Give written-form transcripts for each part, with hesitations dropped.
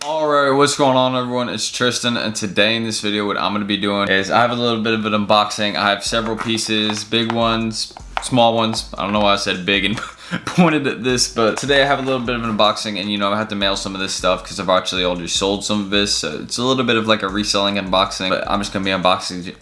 Alright, what's going on everyone? It's Tristan, and today in this video what I'm going to be doing is I have a little bit of an unboxing. I have several pieces, big ones, small ones. I don't know why I said big and pointed at this, but today I have a little bit of an unboxing, and I have to mail some of this stuff because I've actually already sold some of this, so it's a little bit of like a reselling unboxing, but I'm just going to be unboxing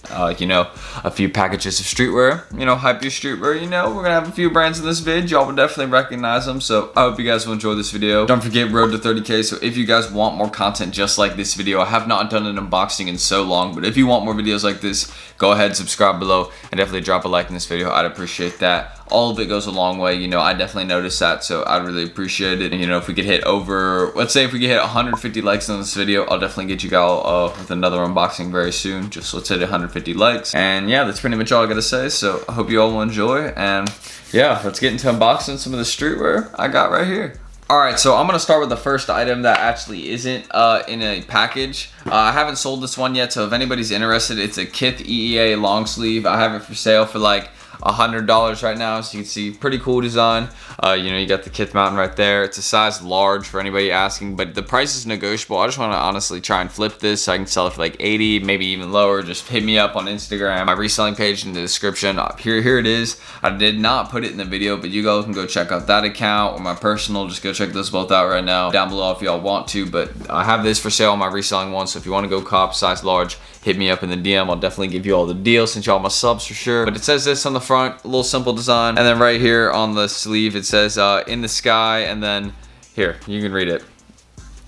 a few packages of streetwear, Hypebeast Streetwear. We're going to have a few brands in this vid. Y'all will definitely recognize them, so I hope you guys will enjoy this video. Don't forget, road to 30K, so if you guys want more content just like this video, I have not done an unboxing in so long, but if you want more videos like this, go ahead, subscribe below, and definitely drop a like in this video. I'd appreciate that. All of it goes a long way. I definitely noticed that, so I'd really appreciate it. And if we could hit over, let's say if we could hit 150 likes on this video, I'll definitely get you guys with another unboxing very soon. Just let's hit 150 likes. And yeah, that's pretty much all I gotta say. So I hope you all will enjoy. And yeah, let's get into unboxing some of the streetwear I got right here. Alright, so I'm going to start with the first item that actually isn't in a package. I haven't sold this one yet, so if anybody's interested, it's a Kith EEA long sleeve. I have it for sale for like $100 right now, so you can see pretty cool design. You got the Kith mountain right there. It's a size large for anybody asking, but the price is negotiable. I just want to honestly try and flip this so I can sell it for like 80, maybe even lower. Just hit me up on Instagram, my reselling page in the description. Here it is. I did not put it in the video, but you guys can go check out that account or my personal. Just go check those both out right now down below if y'all want to. But I have this for sale on my reselling one, so if you want to go cop size large, hit me up in the DM. I'll definitely give you all the deals since y'all my subs for sure. But it says this on the front, a little simple design, and then right here on the sleeve it says in the sky, and then here you can read it,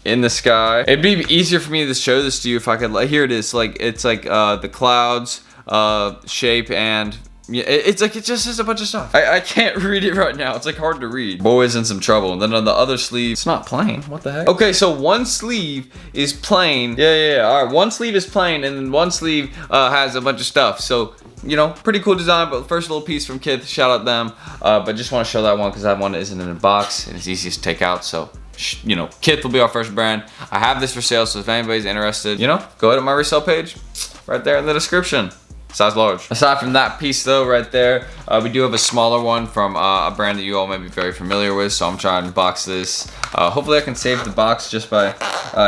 in the sky. It'd be easier for me to show this to you if I could, like, here it is, like it's like the clouds shape, and yeah, it's like it just has a bunch of stuff. I can't read it right now. It's like hard to read. Boy's in some trouble. And then on the other sleeve, it's not plain. What the heck? Okay, so one sleeve is plain. Yeah. All right, one sleeve is plain, and then one sleeve has a bunch of stuff. So pretty cool design. But first little piece from Kith. Shout out them. But just want to show that one because that one isn't in a box and it's easiest to take out. So Kith will be our first brand. I have this for sale, so if anybody's interested, go ahead to my resale page right there in the description. Size large. Aside from that piece though, right there, we do have a smaller one from a brand that you all may be very familiar with, so I'm trying to box this. Hopefully I can save the box just by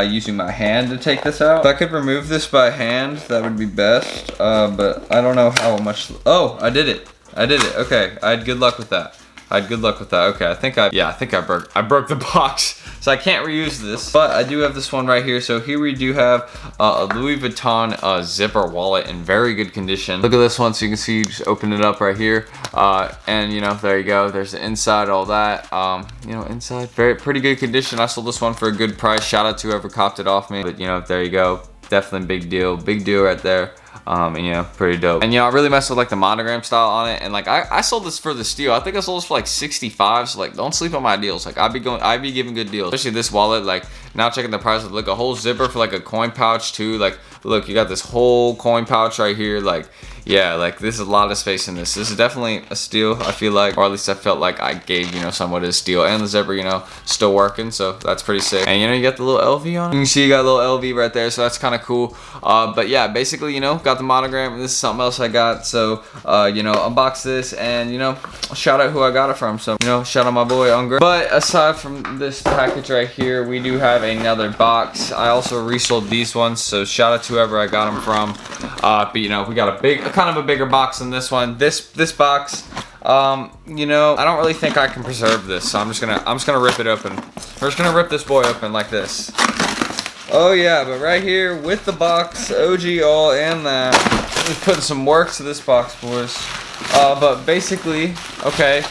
using my hand to take this out. If I could remove this by hand, that would be best, but I don't know how much. Oh, I did it. Okay, I had good luck with that. Okay, I think I broke the box, so I can't reuse this, but I do have this one right here. So here we do have a Louis Vuitton zipper wallet in very good condition. Look at this one, so you can see, just open it up right here, and there you go. There's the inside, all that. Inside, pretty good condition. I sold this one for a good price. Shout out to whoever copped it off me. But there you go. Definitely big deal right there. Pretty dope. And I really messed with like the monogram style on it, and like I sold this for the steal. I think I sold this for like 65. So like, don't sleep on my deals. Like I'd be giving good deals, especially this wallet. Like now checking the price, look, a whole zipper for like a coin pouch too. Like look, you got this whole coin pouch right here. Like yeah, like this is a lot of space in this. This is definitely a steal, I feel like, or at least I felt like I gave somewhat a steal. And the zipper still working, so that's pretty sick. And you got the little LV on it. You can see you got a little LV right there, so that's kind of cool. But yeah, basically got the monogram, and this is something else I got. So unbox this, and shout out who I got it from. So shout out my boy Unger. But aside from this package right here, we do have another box. I also resold these ones, so shout out to whoever I got them from. But we got a kind of a bigger box than this one. This box, I don't really think I can preserve this, so I'm just gonna rip it open. We're just gonna rip this boy open like this. Oh yeah, but right here with the box, OG all and that. We're putting some work to this box, boys. But basically, okay,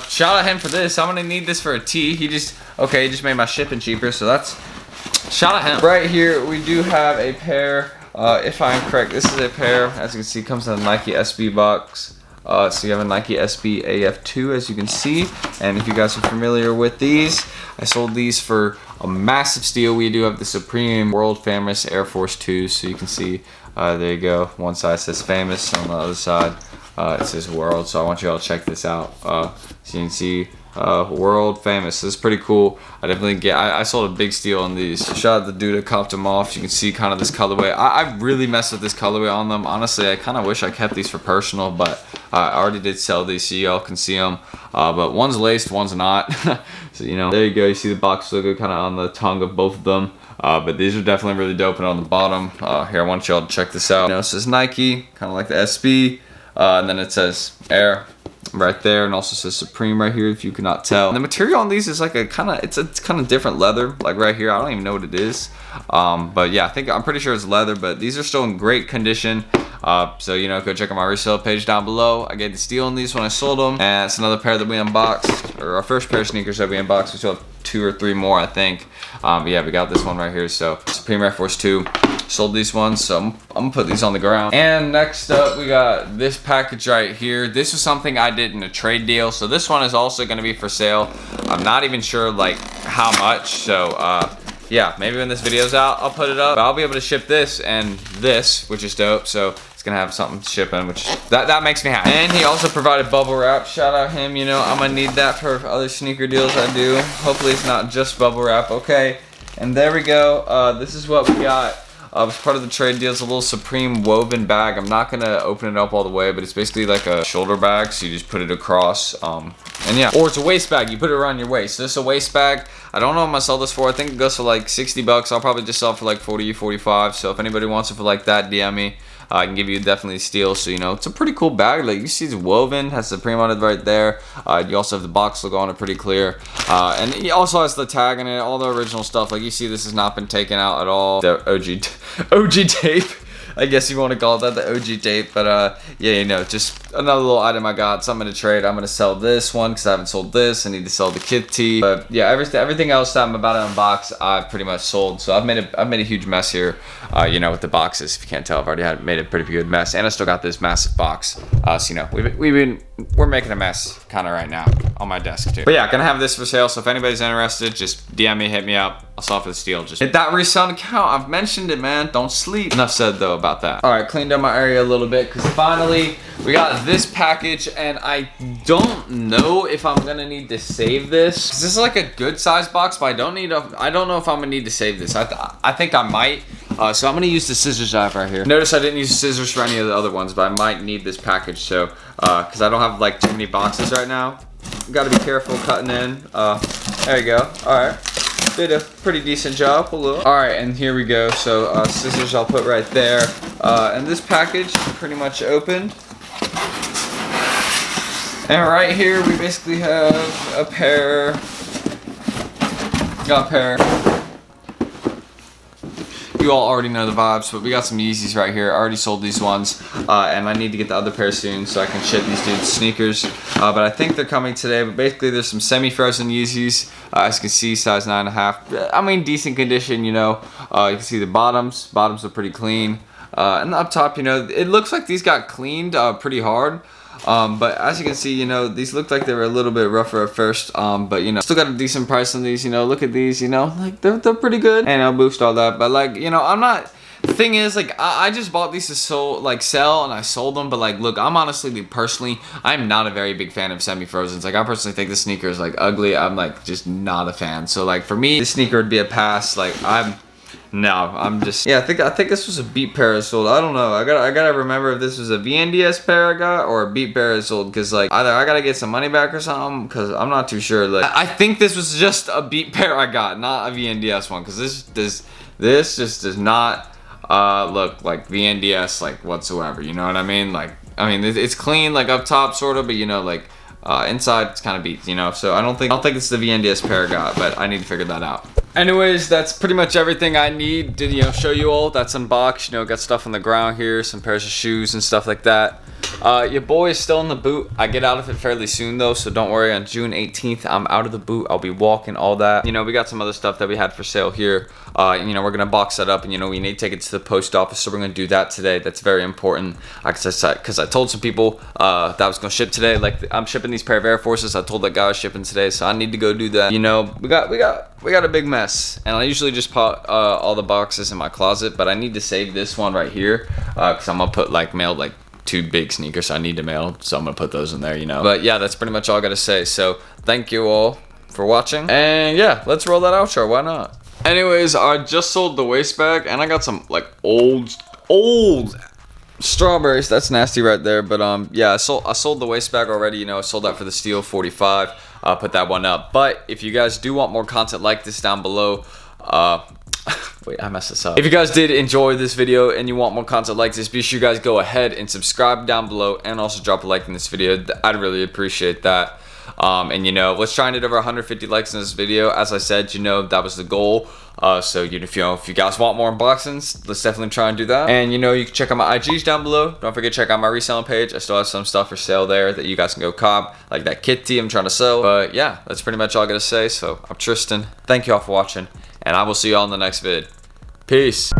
shout out him for this. I'm gonna need this for a tee. He just made my shipping cheaper, so that's, shout out him. Right here, we do have a pair, if I'm correct, this is a pair, as you can see, comes in a Nike SB box. So you have a Nike SB AF2, as you can see. And if you guys are familiar with these, I sold these for a massive steal. We do have the Supreme World Famous Air Force 2s, so you can see, there you go. One side says famous, on the other side it says world. So I want you all to check this out. So you can see world famous. This is pretty cool. I definitely I sold a big steal on these. Shout out the dude that copped them off. You can see kind of this colorway. I really messed with this colorway on them. Honestly, I kind of wish I kept these for personal, but I already did sell these so y'all can see them. But one's laced, one's not. So, you know, there you go. You see the box logo kind of on the tongue of both of them. But these are definitely really dope. And on the bottom, here, I want y'all to check this out. You know, it says Nike, kind of like the SB. And then it says Air right there, and also says Supreme right here if you cannot tell. And the material on these is like it's a kind of different leather, like right here. I don't even know what it is. But yeah, I'm pretty sure it's leather, but these are still in great condition. So, you know, go check out my resale page down below. I gave the steal on these when I sold them, and it's another pair that we unboxed, or our first pair of sneakers that we unboxed. We still have 2 or 3 more, I think. But yeah, we got this one right here. So Supreme Air Force 2. Sold these ones, so I'm gonna put these on the ground. And next up, we got this package right here. This was something I did in a trade deal, so this one is also gonna be for sale. I'm not even sure like how much, so yeah, maybe when this video's out, I'll put it up. But I'll be able to ship this and this, which is dope. So it's gonna have something shipping, which that makes me happy. And he also provided bubble wrap. Shout out him. You know, I'm gonna need that for other sneaker deals I do. Hopefully it's not just bubble wrap. Okay, and there we go. This is what we got. As part of the trade deal, it's a little Supreme woven bag. I'm not gonna open it up all the way, but it's basically like a shoulder bag, so you just put it across. And yeah, or it's a waist bag. You put it around your waist. So this is a waist bag. I don't know what I'm gonna sell this for. I think it goes for like 60 bucks. I'll probably just sell it for like 40 or 45. So if anybody wants it for like that, DM me. I can give you definitely a steal. So, you know, it's a pretty cool bag. Like, you see it's woven, has Supreme on it right there. You also have the box logo on it, pretty clear. And it also has the tag in it, all the original stuff. Like, you see this has not been taken out at all. The OG tape. I guess you want to call that the OG tape, but yeah, you know, just another little item I got, something to trade. I'm gonna sell this one because I haven't sold this. I need to sell the kid tee, but yeah, everything else that I'm about to unbox, I've pretty much sold. So I've made a huge mess here, you know, with the boxes. If you can't tell, I've already made a pretty good mess, and I still got this massive box. So you know, we're making a mess kind of right now on my desk too. But yeah, gonna have this for sale. So if anybody's interested, just DM me, hit me up. I'll sell for the steal. Just hit that resell account. I've mentioned it, man. Don't sleep. Enough said though about that. All right, cleaned up my area a little bit because finally we got this package, and I don't know if I'm gonna need to save this. This is like a good size box, but I don't know if I'm gonna need to save this. I think I might. So I'm gonna use the scissors I have right here. Notice I didn't use scissors for any of the other ones, but I might need this package. So because I don't have like too many boxes right now. Got to be careful cutting in. There you go. All right. Did a pretty decent job. All right, and here we go. So scissors I'll put right there. And this package pretty much opened. And right here we basically have a pair. Got a pair. You all already know the vibes, but we got some Yeezys right here. I already sold these ones, and I need to get the other pair soon so I can ship these dudes sneakers. But I think they're coming today. But basically, there's some semi-frozen Yeezys. As you can see, size 9.5. I mean, decent condition, you know. You can see the bottoms. Bottoms are pretty clean. And up top, you know, it looks like these got cleaned pretty hard. But as you can see, you know, these looked like they were a little bit rougher at first, but you know, still got a decent price on these. You know, look at these, you know, like they're pretty good, and I'll boost all that. But like, you know, I'm not, the thing is, like, I just bought these to sell, and I sold them. But like, look, I'm not a very big fan of semi-frozens. Like, I personally think this sneaker is like ugly. I'm like just not a fan. So like, for me, this sneaker would be a pass. Like, I'm just, yeah, I think this was a beat pair I sold. I don't know. I gotta remember if this was a VNDS pair I got or a beat pair I sold, because like either I gotta get some money back or something, because I'm not too sure. Like, I think this was just a beat pair I got, not a VNDS one, because this just does not look like VNDS like whatsoever. You know what I mean? Like, I mean, it's clean like up top sort of, but you know, like inside it's kind of beat, you know. So I don't think it's the VNDS pair I got, but I need to figure that out. Anyways, that's pretty much everything I need to, you know, show you all. That's unboxed, you know, got stuff on the ground here, some pairs of shoes and stuff like that. Your boy is still in the boot. I get out of it fairly soon though, so don't worry. On June 18th, I'm out of the boot. I'll be walking, all that. You know, we got some other stuff that we had for sale here. You know, we're gonna box that up, and you know, we need to take it to the post office, so we're gonna do that today. That's very important, because I told some people that I was gonna ship today. Like, I'm shipping these pair of Air Forces. I told that guy I was shipping today, so I need to go do that. You know, we got a big mess, and I usually just put all the boxes in my closet, but I need to save this one right here, because I'm gonna put like mail, like 2 big sneakers, so I need to mail, so I'm gonna put those in there, you know. But yeah, that's pretty much all I gotta say. So thank you all for watching, and yeah, let's roll that outro. Why not? Anyways, I just sold the waist bag, and I got some like old strawberries. That's nasty right there. But yeah, I sold the waist bag already. You know, I sold that for the steel 45. Put that one up. But if you guys do want more content like this down below, wait, I messed this up. If you guys did enjoy this video and you want more content like this, be sure you guys go ahead and subscribe down below, and also drop a like in this video. I'd really appreciate that. And you know, let's try and hit over 150 likes in this video. As I said, you know, that was the goal. So you know, if you guys want more unboxings, let's definitely try and do that. And you know, you can check out my IGs down below. Don't forget to check out my reselling page. I still have some stuff for sale there that you guys can go cop, like that kitty I'm trying to sell. But yeah, that's pretty much all I gotta say. So I'm Tristan. Thank you all for watching, and I will see you all in the next vid. Peace.